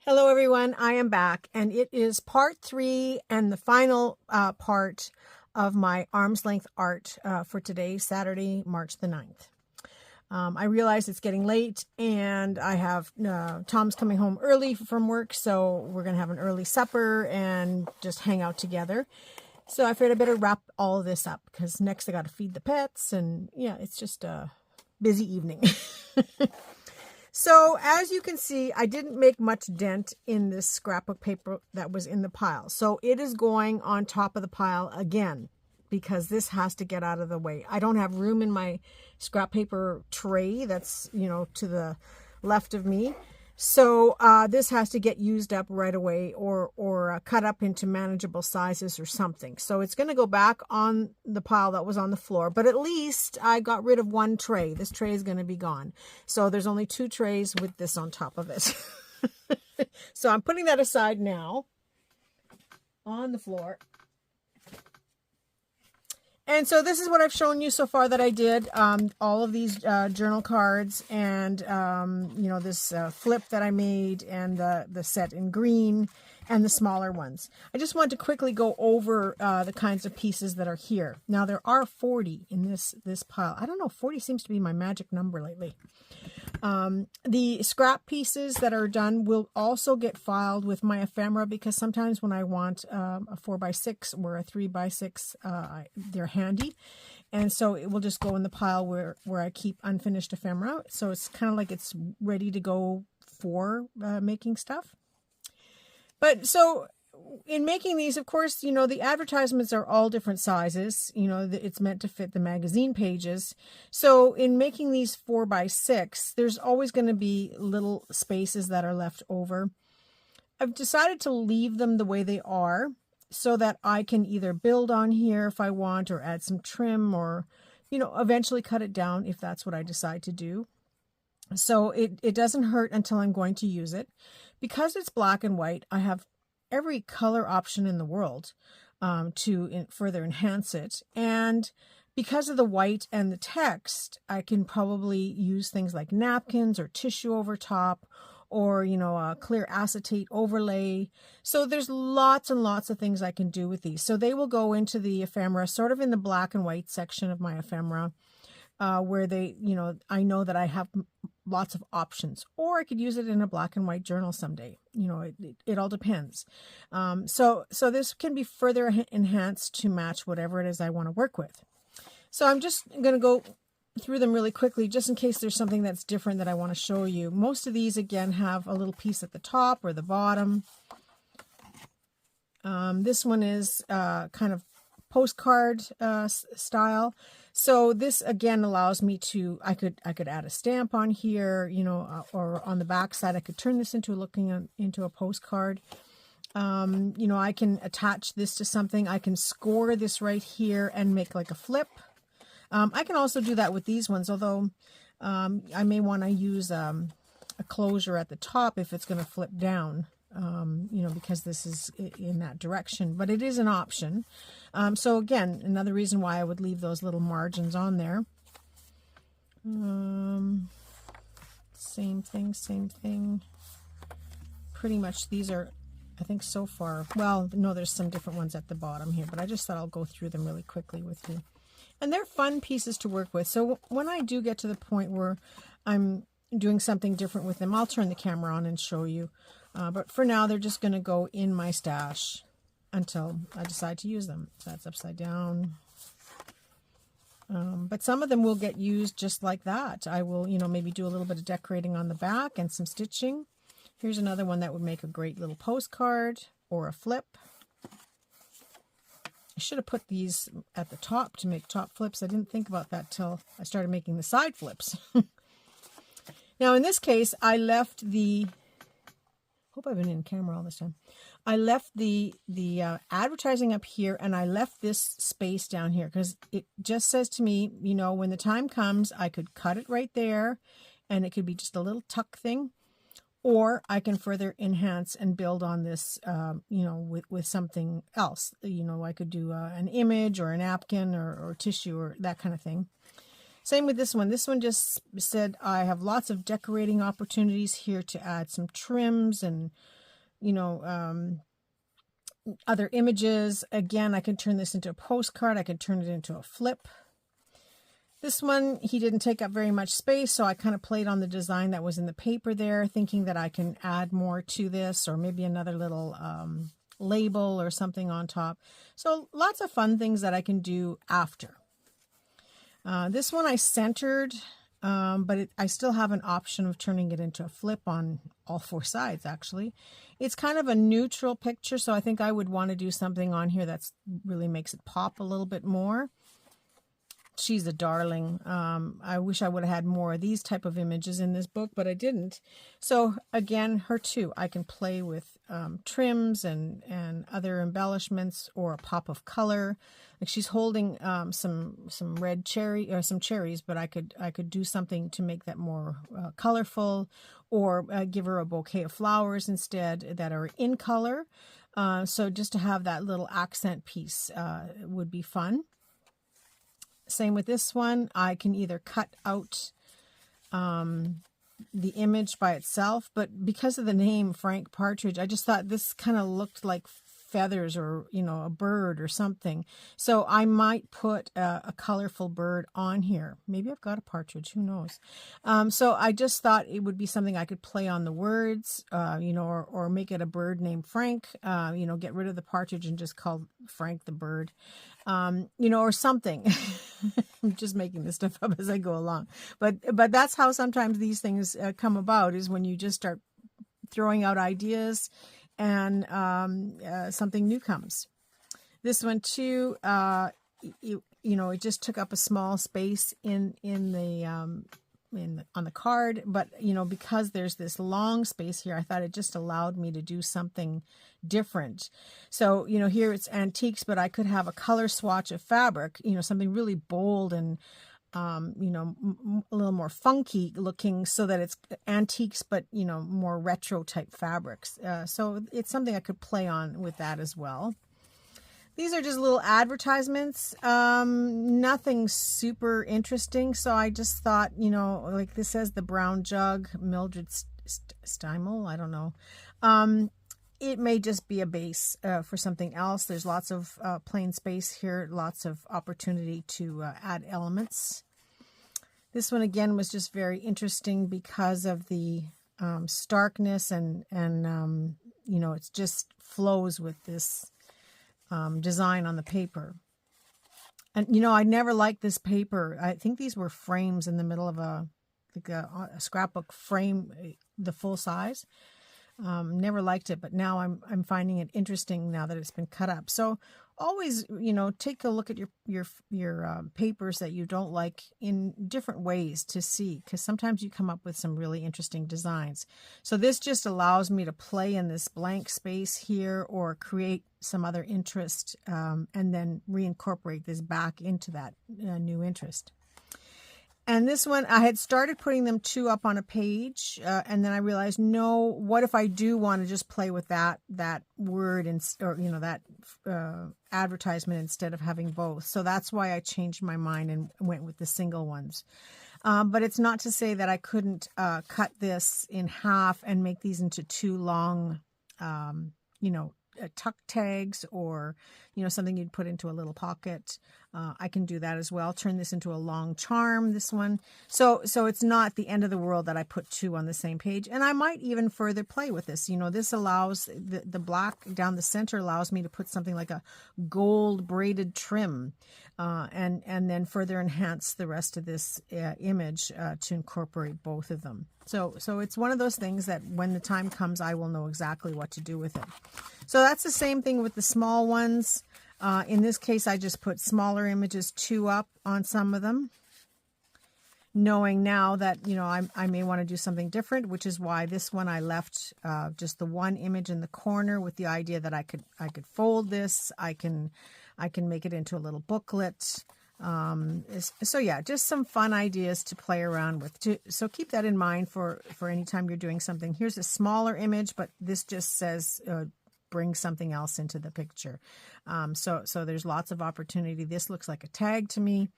Hello everyone, I am back and it is part 3 and the final part of my arm's length art for today, Saturday, March the 9th. I realize it's getting late and I have Tom's coming home early from work, so we're going to have an early supper and just hang out together. So I figured I better wrap all of this up because next I got to feed the pets and yeah, it's just a busy evening. So as you can see, I didn't make much dent in this scrapbook paper that was in the pile. So it is going on top of the pile again because this has to get out of the way. I don't have room in my scrap paper tray that's, to the left of me. So this has to get used up right away or cut up into manageable sizes or something. So it's going to go back on the pile that was on the floor. But at least I got rid of one tray. This tray is going to be gone. So there's only 2 trays with this on top of it. So I'm putting that aside now on the floor. And so this is what I've shown you so far that I did. All of these journal cards and, this flip that I made and the set in green and the smaller ones. I just want to quickly go over the kinds of pieces that are here. Now there are 40 in this pile. I don't know, 40 seems to be my magic number lately. The scrap pieces that are done will also get filed with my ephemera because sometimes when I want a 4x6 or a 3x6, they're handy. And so it will just go in the pile where I keep unfinished ephemera. So it's kind of like it's ready to go for making stuff. But so in making these, of course, the advertisements are all different sizes. It's meant to fit the magazine pages. So in making these 4x6, there's always going to be little spaces that are left over. I've decided to leave them the way they are so that I can either build on here if I want or add some trim or, eventually cut it down if that's what I decide to do. So it doesn't hurt until I'm going to use it. Because it's black and white, I have every color option in the world to further enhance it. And because of the white and the text, I can probably use things like napkins or tissue over top or, a clear acetate overlay. So there's lots and lots of things I can do with these. So they will go into the ephemera, sort of in the black and white section of my ephemera, where they, I know that I have lots of options, or I could use it in a black and white journal someday. It all depends. So this can be further enhanced to match whatever it is I want to work with. So I'm just going to go through them really quickly, just in case there's something that's different that I want to show you. Most of these, again, have a little piece at the top or the bottom. This one is kind of postcard style. So this again allows me to, I could add a stamp on here, or on the back side, I could turn this into into a postcard. I can attach this to something. I can score this right here and make like a flip. I can also do that with these ones, although I may want to use a closure at the top if it's going to flip down. Because this is in that direction, but it is an option. So again, another reason why I would leave those little margins on there. Same thing. Pretty much these are, I think so far, well, no, there's some different ones at the bottom here, but I just thought I'll go through them really quickly with you. And they're fun pieces to work with. So when I do get to the point where I'm doing something different with them, I'll turn the camera on and show you. But for now, they're just going to go in my stash until I decide to use them. So that's upside down. But some of them will get used just like that. I will, maybe do a little bit of decorating on the back and some stitching. Here's another one that would make a great little postcard or a flip. I should have put these at the top to make top flips. I didn't think about that till I started making the side flips. Now, in this case, I left the... hope I've been in camera all this time. I left the advertising up here and I left this space down here because it just says to me, when the time comes, I could cut it right there and it could be just a little tuck thing, or I can further enhance and build on this, with something else. I could do an image or a napkin or tissue or that kind of thing. Same with this one. This one just said I have lots of decorating opportunities here to add some trims and you know, other images. Again, I can turn this into a postcard. I can turn it into a flip. This one, he didn't take up very much space, so I kind of played on the design that was in the paper there, thinking that I can add more to this, or maybe another little label or something on top. So lots of fun things that I can do after. This one I centered, but I still have an option of turning it into a flip on all four sides, actually. It's kind of a neutral picture, so I think I would want to do something on here that really makes it pop a little bit more. She's a darling. I wish I would have had more of these type of images in this book, but I didn't. So again, her too. I can play with trims and other embellishments, or a pop of color. Like she's holding some red cherry, or some cherries, but I could do something to make that more colorful, or give her a bouquet of flowers instead that are in color. So just to have that little accent piece would be fun. Same with this one. I can either cut out the image by itself, but because of the name Frank Partridge, I just thought this kind of looked like feathers, or, you know, a bird or something. So I might put a colorful bird on here. Maybe I've got a partridge, who knows? So I just thought it would be something I could play on the words, you know, or make it a bird named Frank, you know, get rid of the partridge and just call Frank the bird, you know, or something. I'm just making this stuff up as I go along. But that's how sometimes these things come about, is when you just start throwing out ideas and something new comes. This one too, you know, it just took up a small space on the card, but you know, because there's this long space here, I thought it just allowed me to do something different. So, you know, here it's antiques, but I could have a color swatch of fabric, you know, something really bold and you know, a little more funky looking, so that it's antiques, but, you know, more retro type fabrics. So it's something I could play on with that as well. These are just little advertisements, nothing super interesting. So I just thought, you know, like this says the brown jug, Mildred Steimel, I don't know. It may just be a base for something else. There's lots of plain space here, lots of opportunity to add elements. This one again was just very interesting because of the starkness and you know, it just flows with this design on the paper. And you know, I never liked this paper. I think these were frames in the middle of a scrapbook frame, the full size. Never liked it, but now I'm finding it interesting now that it's been cut up. So always, you know, take a look at your papers that you don't like in different ways to see, because sometimes you come up with some really interesting designs. So this just allows me to play in this blank space here, or create some other interest, and then reincorporate this back into that new interest. And this one, I had started putting them two up on a page, and then I realized, no, what if I do want to just play with that word, or you know, that advertisement, instead of having both. So that's why I changed my mind and went with the single ones. But it's not to say that I couldn't cut this in half and make these into two long, you know, tuck tags, or you know, something you'd put into a little pocket. I can do that as well. Turn this into a long charm, this one. So it's not the end of the world that I put two on the same page. And I might even further play with this. You know, this allows the black down the center allows me to put something like a gold braided trim, and then further enhance the rest of this image to incorporate both of them. So it's one of those things that when the time comes, I will know exactly what to do with it. So that's the same thing with the small ones. In this case, I just put smaller images, two up on some of them, knowing now that, you know, I may want to do something different, which is why this one I left just the one image in the corner, with the idea that I could fold this. I can make it into a little booklet. So yeah, just some fun ideas to play around with. So keep that in mind for any time you're doing something. Here's a smaller image, but this just says bring something else into the picture. So there's lots of opportunity. This looks like a tag to me.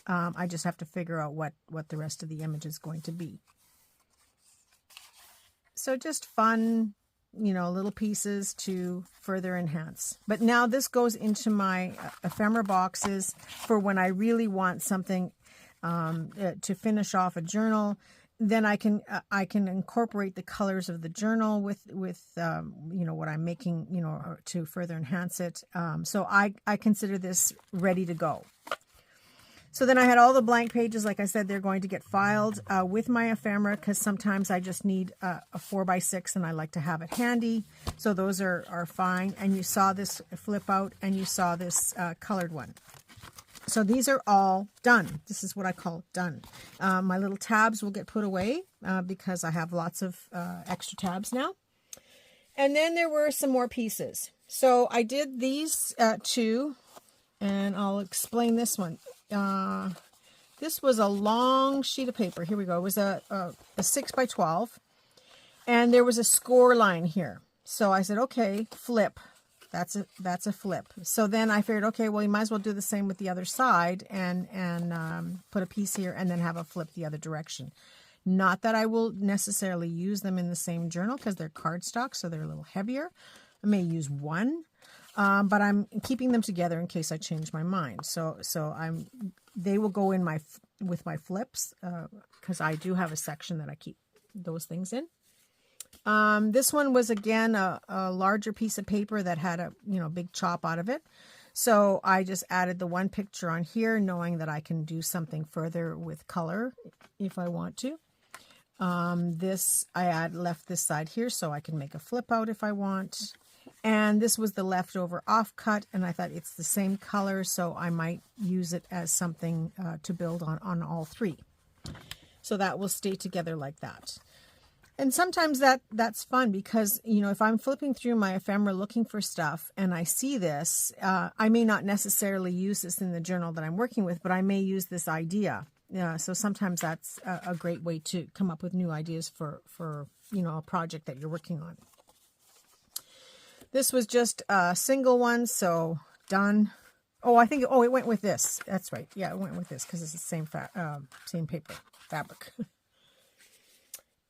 I just have to figure out what the rest of the image is going to be. So just fun little pieces to further enhance. But now this goes into my ephemera boxes for when I really want something to finish off a journal. Then I can incorporate the colors of the journal with what I'm making, to further enhance it. So I consider this ready to go. So then I had all the blank pages. Like I said, they're going to get filed with my ephemera, because sometimes I just need a 4x6 and I like to have it handy. So those are fine. And you saw this flip out, and you saw this colored one. So these are all done. This is what I call done. My little tabs will get put away because I have lots of extra tabs now. And then there were some more pieces. So I did these two, and I'll explain this one. This was a long sheet of paper. Here we go. It was a 6x12, and there was a score line here. So I said, okay, flip. That's a flip. So then I figured, okay, well, you might as well do the same with the other side and put a piece here and then have a flip the other direction. Not that I will necessarily use them in the same journal, because they're cardstock, so they're a little heavier. I may use one. But I'm keeping them together in case I change my mind. So they will go in with my flips, because I do have a section that I keep those things in. This one was again a larger piece of paper that had a big chop out of it. So I just added the one picture on here, knowing that I can do something further with color if I want to. This I left this side here so I can make a flip out if I want. And this was the leftover offcut, and I thought it's the same color, so I might use it as something to build on all three. So that will stay together like that. And sometimes that's fun, because, if I'm flipping through my ephemera looking for stuff and I see this, I may not necessarily use this in the journal that I'm working with, but I may use this idea. So sometimes that's a great way to come up with new ideas for a project that you're working on. This was just a single one, so done. Oh, it went with this. That's right. Yeah, it went with this because it's the same paper, fabric.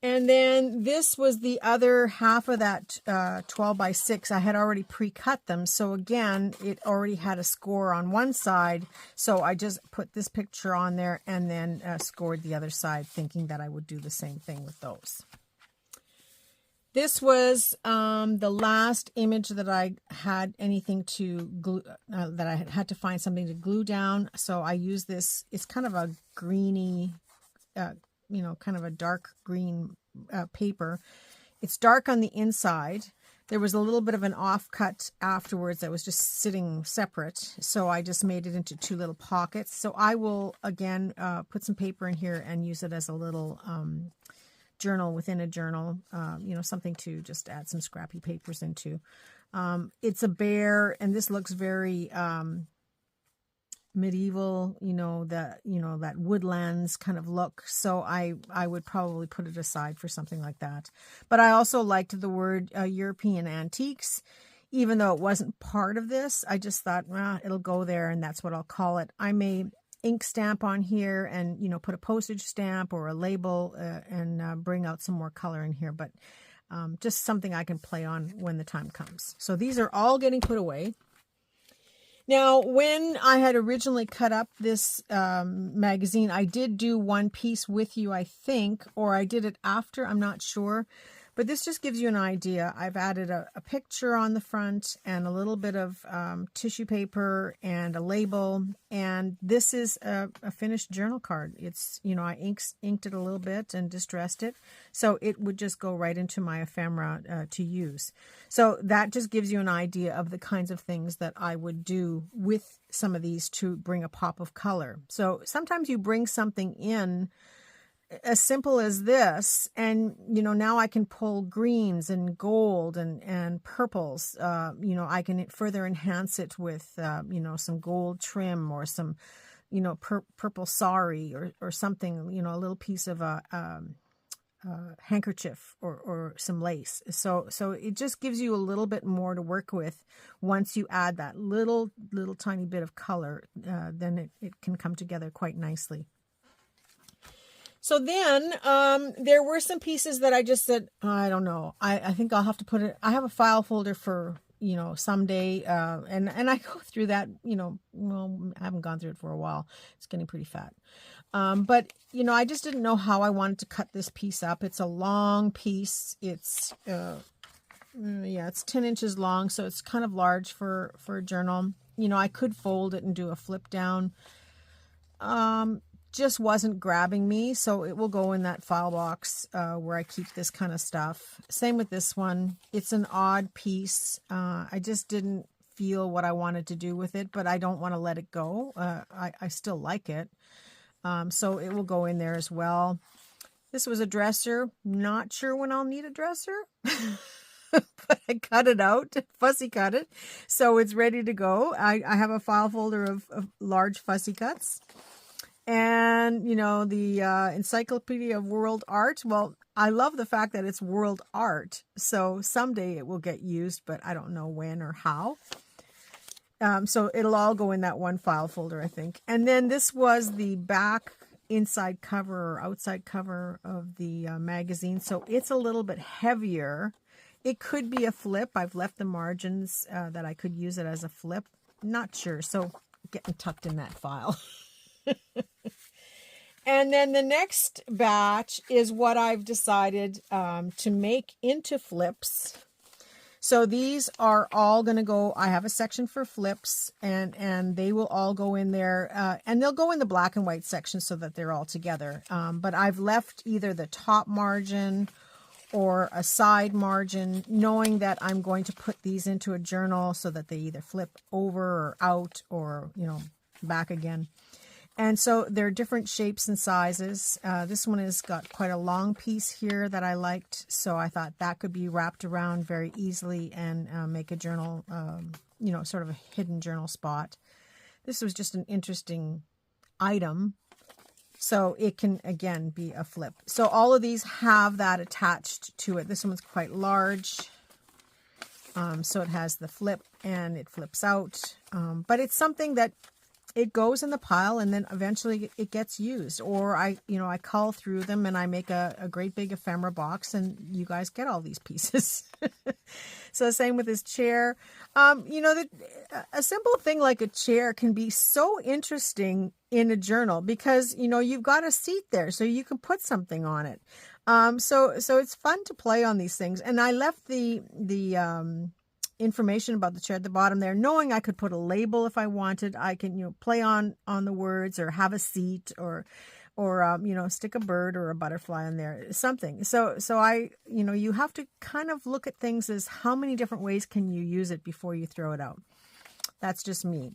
And then this was the other half of that 12x6. I had already pre-cut them. So again, it already had a score on one side. So I just put this picture on there and then scored the other side, thinking that I would do the same thing with those. This was the last image that I had anything to glue, that I had to find something to glue down. So I use this. It's kind of a greeny, kind of a dark green paper. It's dark on the inside. There was a little bit of an offcut afterwards that was just sitting separate. So I just made it into two little pockets. So I will, again, put some paper in here and use it as a little journal within a journal, something to just add some scrappy papers into. It's a bear, and this looks very medieval, that woodlands kind of look. So I would probably put it aside for something like that. But I also liked the word European antiques, even though it wasn't part of this. I just thought, it'll go there, and that's what I'll call it. I may ink stamp on here and, put a postage stamp or a label and bring out some more color in here. But just something I can play on when the time comes. So these are all getting put away. Now, when I had originally cut up this magazine, I did do one piece with you, I think, or I did it after, I'm not sure. But this just gives you an idea. I've added a picture on the front and a little bit of tissue paper and a label. And this is a finished journal card. It's, I inked it a little bit and distressed it. So it would just go right into my ephemera to use. So that just gives you an idea of the kinds of things that I would do with some of these to bring a pop of color. So sometimes you bring something in as simple as this, and now I can pull greens and gold and purples. I can further enhance it with some gold trim or some purple sari or something, a little piece of a handkerchief or some lace. So it just gives you a little bit more to work with. Once you add that little tiny bit of color, then it can come together quite nicely. So then there were some pieces that I just said, I don't know. I think I'll have to put it. I have a file folder for, you know, someday. And I go through that, you know, well, I haven't gone through it for a while. It's getting pretty fat. But, you know, I just didn't know how I wanted to cut this piece up. It's a long piece. It's, yeah, it's 10 inches long. So it's kind of large for a journal. You know, I could fold it and do a flip down. Just wasn't grabbing me, so it will go in that file box where I keep this kind of stuff. Same with this one. It's an odd piece. I just didn't feel what I wanted to do with it, but I don't want to let it go. I still like it. So it will go in there as well. This was a dresser. Not sure when I'll need a dresser. But I cut it out, fussy cut it. So it's ready to go. I have a file folder of large fussy cuts. And, you know, the Encyclopedia of World Art. Well, I love the fact that it's world art. So someday it will get used, but I don't know when or how. So it'll all go in that one file folder, I think. And then this was the back inside cover or outside cover of the magazine. So it's a little bit heavier. It could be a flip. I've left the margins that I could use it as a flip. Not sure. So getting tucked in that file. And then the next batch is what I've decided to make into flips. So these are all going to go, I have a section for flips, and they will all go in there, and they'll go in the black and white section so that they're all together. But I've left either the top margin or a side margin, knowing that I'm going to put these into a journal so that they either flip over or out or, you know, back again. And so they're different shapes and sizes. This one has got quite a long piece here that I liked, so I thought that could be wrapped around very easily and make a journal, you know, sort of a hidden journal spot. This was just an interesting item, so it can, again, be a flip. So all of these have that attached to it. This one's quite large, so it has the flip and it flips out, but it's something that it goes in the pile and then eventually it gets used. Or I cull through them and I make a great big ephemera box and you guys get all these pieces. So same with this chair. You know, a simple thing like a chair can be so interesting in a journal because, you know, you've got a seat there so you can put something on it. So it's fun to play on these things. And I left the information about the chair at the bottom there, knowing I could put a label if I wanted. I can, you know, play on the words or have a seat or you know, stick a bird or a butterfly in there, something. So I, you know, you have to kind of look at things as how many different ways can you use it before you throw it out. That's just me.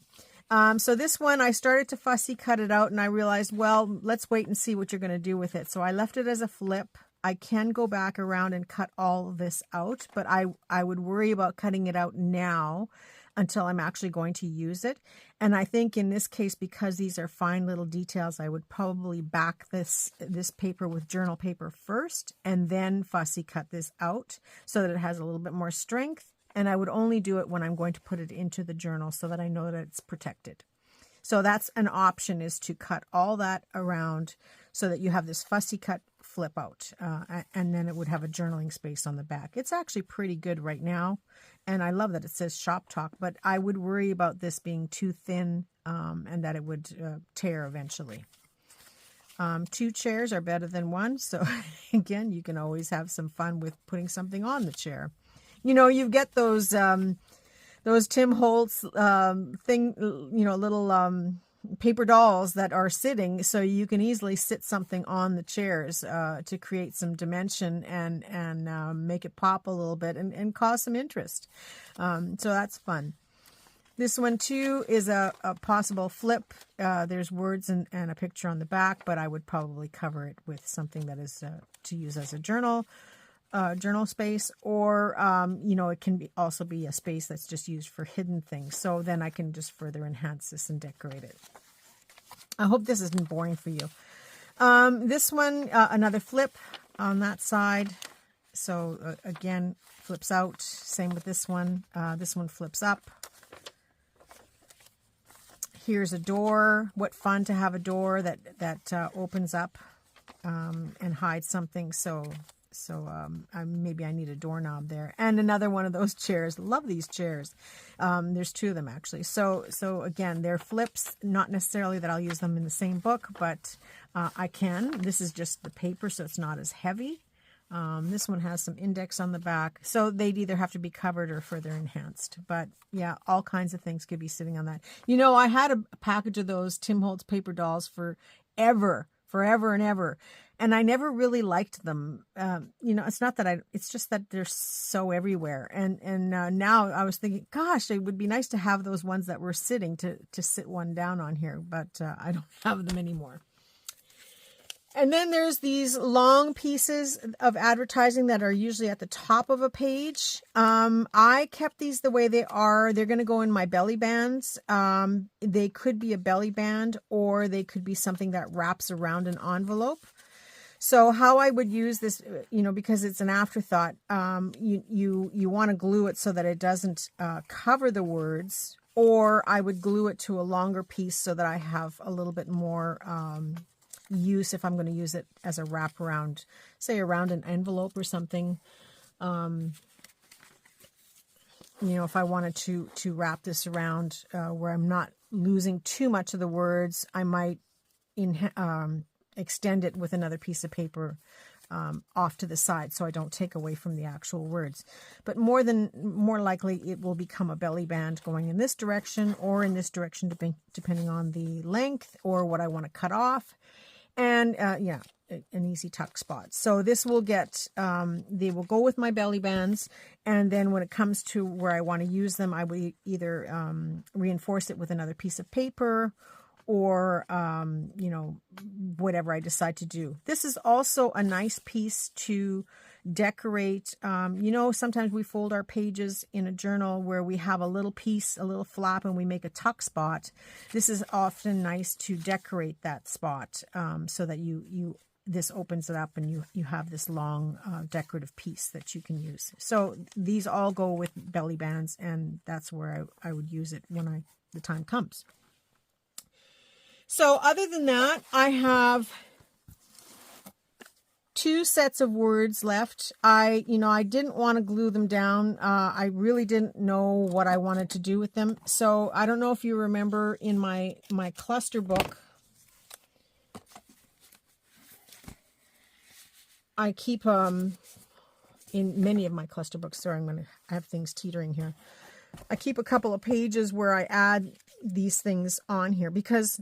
So this one, I started to fussy cut it out and I realized, well, let's wait and see what you're going to do with it. So I left it as a flip. I can go back around and cut all this out, but I would worry about cutting it out now until I'm actually going to use it. And I think in this case, because these are fine little details, I would probably back this paper with journal paper first and then fussy cut this out so that it has a little bit more strength. And I would only do it when I'm going to put it into the journal so that I know that it's protected. So that's an option, is to cut all that around so that you have this fussy cut flip out, and then it would have a journaling space on the back. It's actually pretty good right now, and I love that it says Shop Talk, but I would worry about this being too thin and that it would tear eventually. 2 chairs are better than 1, so again, you can always have some fun with putting something on the chair. You know, you get those Tim Holtz little paper dolls that are sitting, so you can easily sit something on the chairs to create some dimension and make it pop a little bit and cause some interest. So that's fun. This one too is a possible flip. There's words and a picture on the back, but I would probably cover it with something that is to use as a journal space, or you know, it can also be a space that's just used for hidden things. So then I can just further enhance this and decorate it. I hope this isn't boring for you. This one, another flip on that side. So again, flips out. Same with this one. This one flips up. Here's a door. What fun to have a door that opens up. and hide something. Maybe I need a doorknob there. And another one of those chairs. Love these chairs. There's two of them actually. So again, they're flips, not necessarily that I'll use them in the same book, but I can. This is just the paper, so it's not as heavy. This one has some index on the back, so they'd either have to be covered or further enhanced. But yeah, all kinds of things could be sitting on that. You know, I had a package of those Tim Holtz paper dolls forever and ever. And I never really liked them. You know, it's not that it's just that they're so everywhere. And now I was thinking, gosh, it would be nice to have those ones that were sitting to sit one down on here, but I don't have them anymore. And then there's these long pieces of advertising that are usually at the top of a page. I kept these the way they are. They're going to go in my belly bands. They could be a belly band, or they could be something that wraps around an envelope. So how I would use this, you know, because it's an afterthought, you want to glue it so that it doesn't cover the words, or I would glue it to a longer piece so that I have a little bit more use if I'm going to use it as a wraparound, say around an envelope or something. You know, if I wanted to wrap this around where I'm not losing too much of the words, I might extend it with another piece of paper off to the side so I don't take away from the actual words. But more likely it will become a belly band going in this direction or in this direction, depending on the length or what I want to cut off. And yeah, an easy tuck spot. So this will get, they will go with my belly bands. And then when it comes to where I want to use them, I will either reinforce it with another piece of paper, or, you know, whatever I decide to do. This is also a nice piece to decorate. You know, sometimes we fold our pages in a journal where we have a little piece, a little flap, and we make a tuck spot. This is often nice to decorate that spot so that this opens it up and you have this long decorative piece that you can use. So these all go with belly bands, and that's where I would use it when the time comes. So other than that, I have 2 sets of words left. I didn't want to glue them down. I really didn't know what I wanted to do with them. So I don't know if you remember in my cluster book, I keep in many of my cluster books. Sorry, I have things teetering here. I keep a couple of pages where I add these things on here, because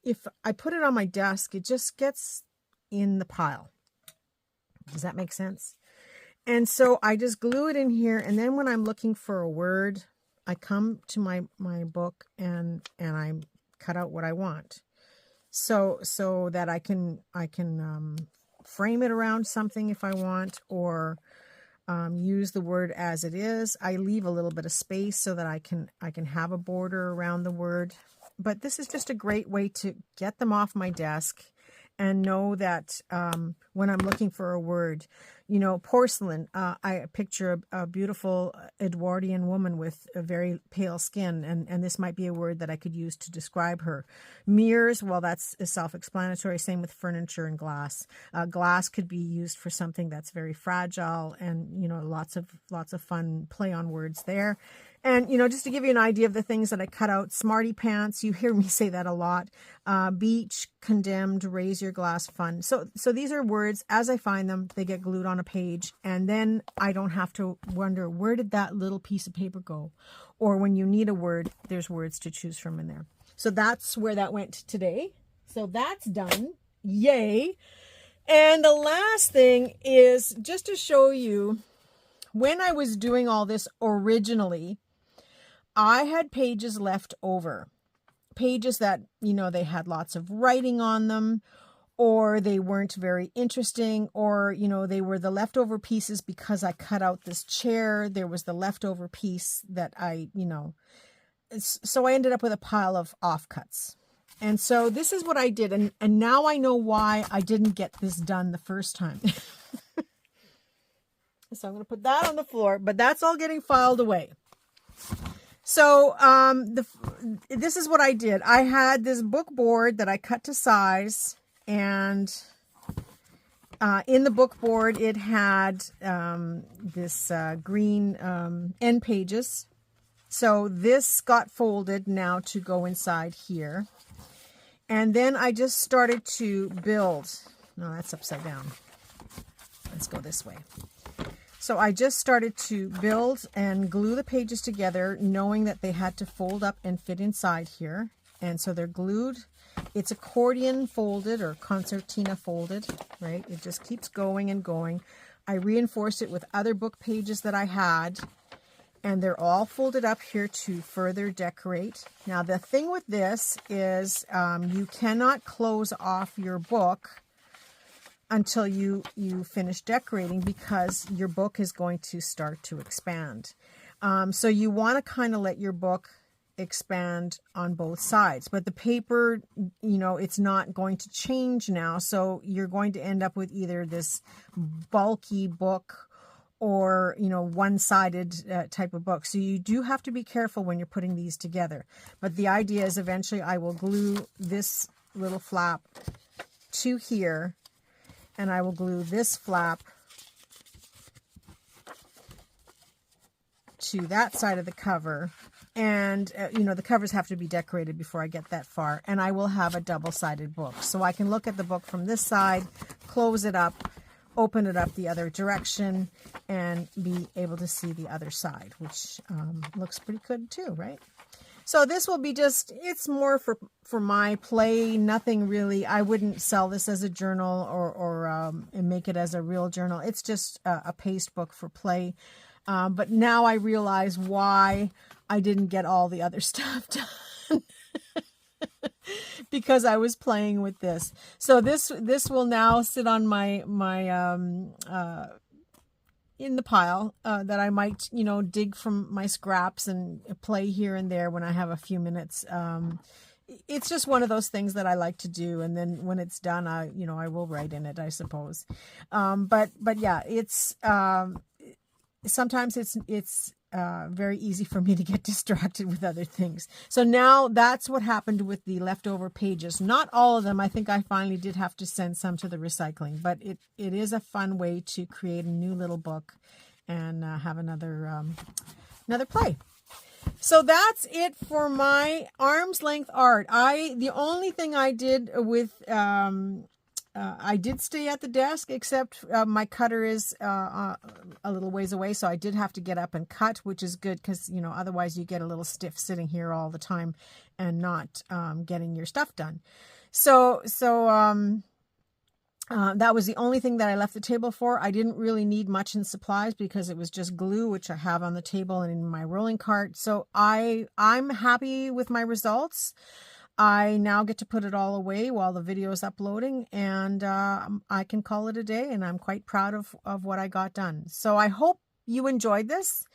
if I put it on my desk, it just gets in the pile. Does that make sense? And so I just glue it in here, and then when I'm looking for a word, I come to my book and I cut out what I want, so that I can frame it around something if I want, or use the word as it is. I leave a little bit of space so that I can have a border around the word. But this is just a great way to get them off my desk and know that when I'm looking for a word, you know, porcelain, I picture a beautiful Edwardian woman with a very pale skin, and this might be a word that I could use to describe her. Mirrors, well, that's self-explanatory. Same with furniture and glass. Glass could be used for something that's very fragile, and, you know, lots of fun play on words there. And, you know, just to give you an idea of the things that I cut out, smarty pants, you hear me say that a lot. Beach, condemned, raise your glass, fun. So these are words, as I find them, they get glued on a page, and then I don't have to wonder, where did that little piece of paper go? Or when you need a word, there's words to choose from in there. So that's where that went today. So that's done. Yay. And the last thing is just to show you, when I was doing all this originally, I had pages left over, pages that, you know, they had lots of writing on them, or they weren't very interesting, or, you know, they were the leftover pieces because I cut out this chair. There was the leftover piece that so I ended up with a pile of offcuts. And so this is what I did. And now I know why I didn't get this done the first time. So I'm going to put that on the floor, but that's all getting filed away. So this is what I did. I had this book board that I cut to size, and In the book board, it had this green end pages. So this got folded now to go inside here. And then I just started to build. No, that's upside down. Let's go this way. So I just started to build and glue the pages together, knowing that they had to fold up and fit inside here. And so they're glued. It's accordion folded or concertina folded, right? It just keeps going and going. I reinforced it with other book pages that I had, and they're all folded up here to further decorate. Now, the thing with this is you cannot close off your book until you finish decorating, because your book is going to start to expand. So you want to kind of let your book expand on both sides, but the paper, you know, it's not going to change now. So you're going to end up with either this bulky book or, you know, one-sided type of book. So you do have to be careful when you're putting these together. But the idea is eventually I will glue this little flap to here, and I will glue this flap to that side of the cover. And, you know, the covers have to be decorated before I get that far. And I will have a double-sided book. So I can look at the book from this side, close it up, open it up the other direction, and be able to see the other side, which looks pretty good too, right? So this will be just, it's more for my play, nothing really. I wouldn't sell this as a journal or make it as a real journal. It's just a paste book for play. But now I realize why I didn't get all the other stuff done. Because I was playing with this. So this will now sit on my in the pile that I might, you know, dig from my scraps and play here and there when I have a few minutes. It's just one of those things that I like to do, and then when it's done, I will write in it, I suppose. But yeah, it's sometimes it's very easy for me to get distracted with other things. So now that's what happened with the leftover pages. Not all of them. I think I finally did have to send some to the recycling, but it is a fun way to create a new little book and have another play. So that's it for my arm's length art. The only thing I did with I did stay at the desk, except my cutter is a little ways away, so I did have to get up and cut, which is good because, you know, otherwise you get a little stiff sitting here all the time and not getting your stuff done. So that was the only thing that I left the table for. I didn't really need much in supplies because it was just glue, which I have on the table and in my rolling cart. So I'm happy with my results. I now get to put it all away while the video is uploading, and I can call it a day, and I'm quite proud of what I got done. So I hope you enjoyed this.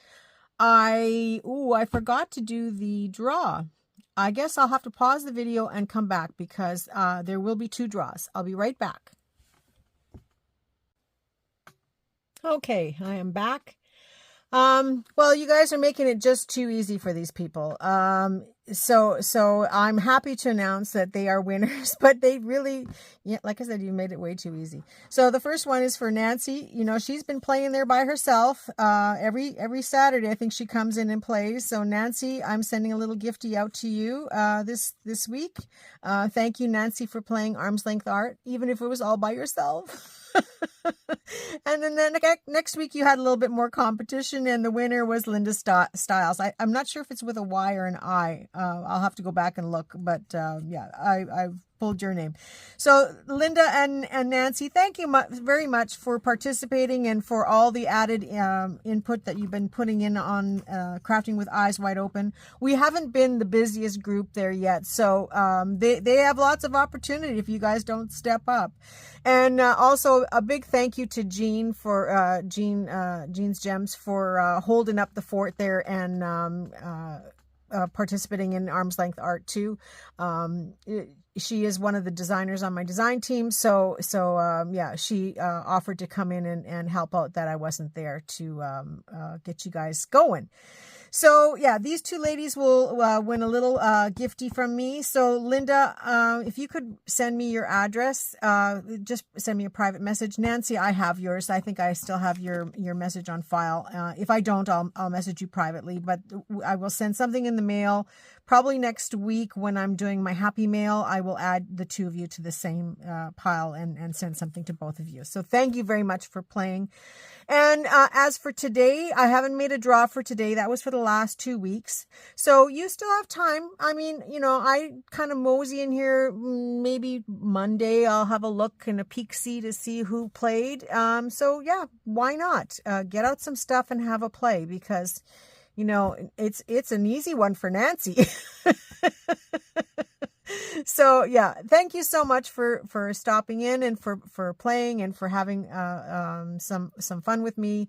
I forgot to do the draw. I guess I'll have to pause the video and come back because there will be 2 draws. I'll be right back. Okay, I am back. Well, you guys are making it just too easy for these people. So I'm happy to announce that they are winners, but they really, yeah, like I said, you made it way too easy. So the first one is for Nancy. You know, she's been playing there by herself. Every Saturday, I think she comes in and plays. So Nancy, I'm sending a little gifty out to you, this week. Thank you, Nancy, for playing Arm's Length Art, even if it was all by yourself. And then next week you had a little bit more competition, and the winner was Linda Stiles. I'm not sure if it's with a Y or an I. I'll have to go back and look, but yeah, I've pulled your name. So Linda and Nancy, thank you very much for participating and for all the added input that you've been putting in on Crafting with Eyes Wide Open. We haven't been the busiest group there yet, so they have lots of opportunity if you guys don't step up. And also a big thank you to Jean for Jean's Gems for holding up the fort there and participating in Arm's Length Art too. She is one of the designers on my design team, so yeah, she offered to come in and help out that I wasn't there to get you guys going. So yeah, these two ladies will win a little gifty from me. So Linda, if you could send me your address, just send me a private message. Nancy, I have yours. I think I still have your message on file. If I don't, I'll message you privately, but I will send something in the mail. Probably next week when I'm doing my happy mail, I will add the two of you to the same pile and send something to both of you. So thank you very much for playing. And as for today, I haven't made a draw for today. That was for the last 2 weeks. So you still have time. I mean, you know, I kind of mosey in here. Maybe Monday I'll have a look and a peek-see to see who played. So yeah, why not? Get out some stuff and have a play, because, you know, it's an easy one for Nancy. So yeah, thank you so much for stopping in and for playing and for having some fun with me.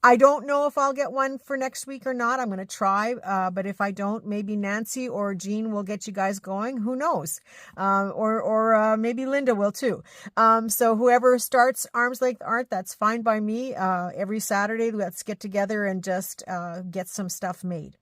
I don't know if I'll get one for next week or not. I'm going to try, but if I don't, maybe Nancy or Jean will get you guys going. Who knows? Or maybe Linda will too. So whoever starts Arm's Length Art, that's fine by me. Every Saturday, let's get together and just get some stuff made.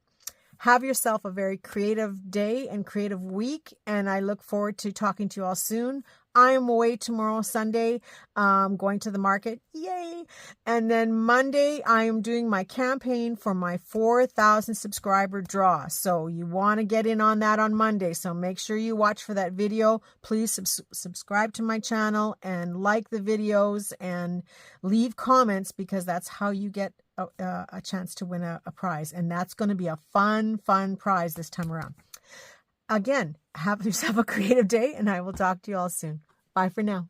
Have yourself a very creative day and creative week, and I look forward to talking to you all soon. I am away tomorrow, Sunday, going to the market. Yay! And then Monday, I am doing my campaign for my 4,000 subscriber draw. So you want to get in on that on Monday. So make sure you watch for that video. Please subscribe to my channel and like the videos and leave comments, because that's how you get a chance to win a prize. And that's going to be a fun prize this time around. Again, have yourself a creative day, and I will talk to you all soon. Bye for now.